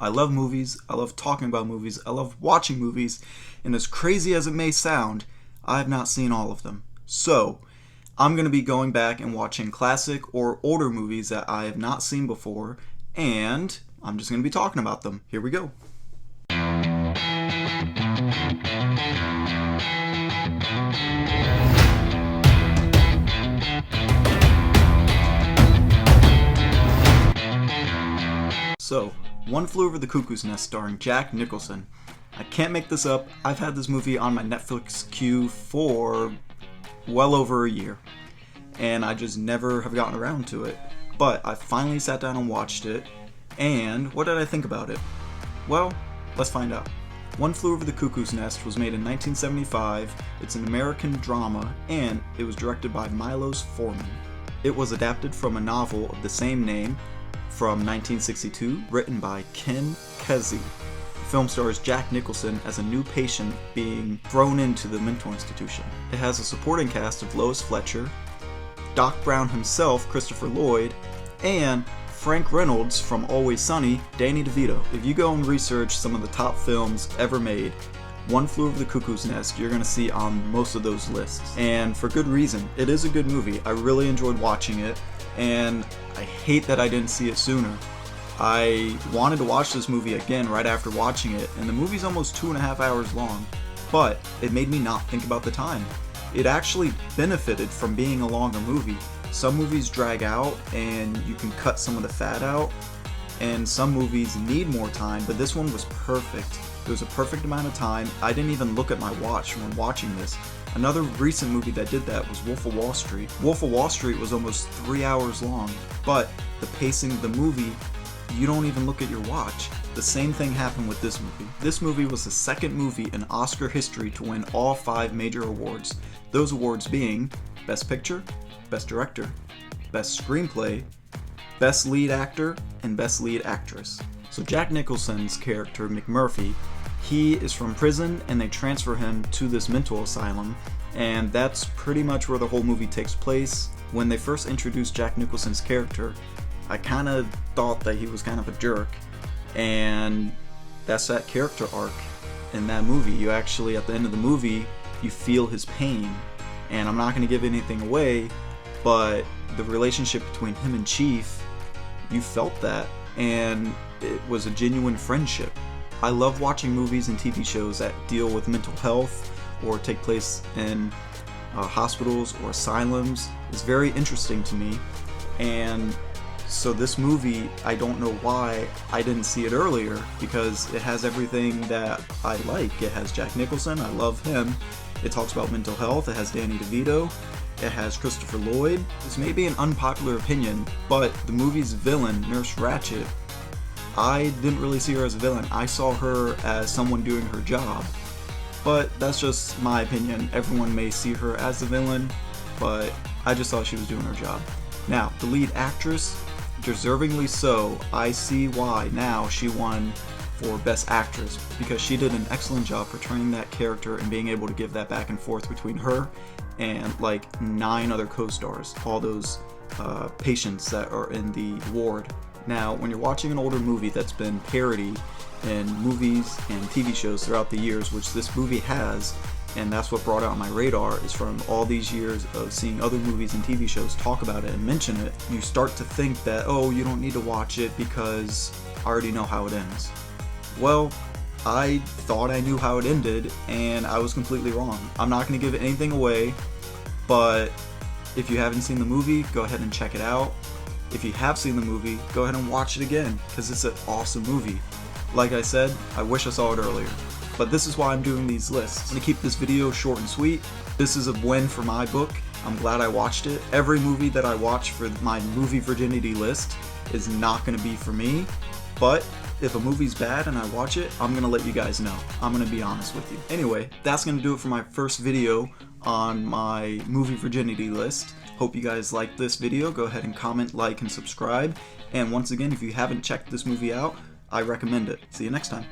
I love movies, I love talking about movies, I love watching movies, and as crazy as it may sound, I have not seen all of them. So, I'm going to be going back and watching classic or older movies that I have not seen before, and I'm just going to be talking about them. Here we go. So, One Flew Over the Cuckoo's Nest starring Jack Nicholson. I can't make this up, I've had this movie on my Netflix queue for well over a year, and I just never have gotten around to it. But I finally sat down and watched it, and what did I think about it? Well, let's find out. One Flew Over the Cuckoo's Nest was made in 1975, it's an American drama, and it was directed by Milos Forman. It was adapted from a novel of the same name from 1962, written by Ken Kesey. The film stars Jack Nicholson as a new patient being thrown into the mental institution. It has a supporting cast of Lois Fletcher, Doc Brown himself, Christopher Lloyd, and Frank Reynolds from Always Sunny, Danny DeVito. If you go and research some of the top films ever made, One Flew Over the Cuckoo's Nest you're going to see on most of those lists. And for good reason. It is a good movie. I really enjoyed watching it, and I hate that I didn't see it sooner. I wanted to watch this movie again right after watching it, and the movie's almost 2.5 hours long, but it made me not think about the time. It actually benefited from being a longer movie. Some movies drag out and you can cut some of the fat out, and some movies need more time, but this one was perfect. It was a perfect amount of time. I didn't even look at my watch when watching this. Another recent movie that did that was Wolf of Wall Street. Wolf of Wall Street was almost 3 hours long, but the pacing of the movie, you don't even look at your watch. The same thing happened with this movie. This movie was the second movie in Oscar history to win all 5 major awards. Those awards being Best Picture, Best Director, Best Screenplay, Best Lead Actor, and Best Lead Actress. So Jack Nicholson's character, McMurphy, he is from prison and they transfer him to this mental asylum, and that's pretty much where the whole movie takes place. When they first introduced Jack Nicholson's character, I kind of thought that he was kind of a jerk, and that's that character arc in that movie. You actually, at the end of the movie, you feel his pain, and I'm not going to give anything away, but the relationship between him and Chief, you felt that, and it was a genuine friendship. I love watching movies and TV shows that deal with mental health or take place in hospitals or asylums. It's very interesting to me, and so this movie, I don't know why I didn't see it earlier, because it has everything that I like. It has Jack Nicholson, I love him. It talks about mental health, it has Danny DeVito, it has Christopher Lloyd. This may be an unpopular opinion, but the movie's villain, Nurse Ratched, I didn't really see her as a villain. I saw her as someone doing her job. But that's just my opinion. Everyone may see her as a villain, but I just thought she was doing her job. Now, the lead actress, deservingly so. I see why now she won for Best Actress, because she did an excellent job portraying that character and being able to give that back and forth between her and like 9 other co-stars, all those patients that are in the ward. Now, when you're watching an older movie that's been parodied in movies and TV shows throughout the years, which this movie has, and that's what brought it on my radar, is from all these years of seeing other movies and TV shows talk about it and mention it, you start to think that, oh, you don't need to watch it because I already know how it ends. Well, I thought I knew how it ended, and I was completely wrong. I'm not going to give anything away, but if you haven't seen the movie, go ahead and check it out. If you have seen the movie, go ahead and watch it again, because it's an awesome movie. Like I said, I wish I saw it earlier. But this is why I'm doing these lists. I'm going to keep this video short and sweet. This is a win for my book. I'm glad I watched it. Every movie that I watch for my movie Virginity list is not going to be for me. But if a movie's bad and I watch it, I'm going to let you guys know. I'm going to be honest with you. Anyway, that's going to do it for my first video on my movie Virginity list. Hope you guys liked this video. Go ahead and comment, like, and subscribe. And once again, if you haven't checked this movie out, I recommend it. See you next time.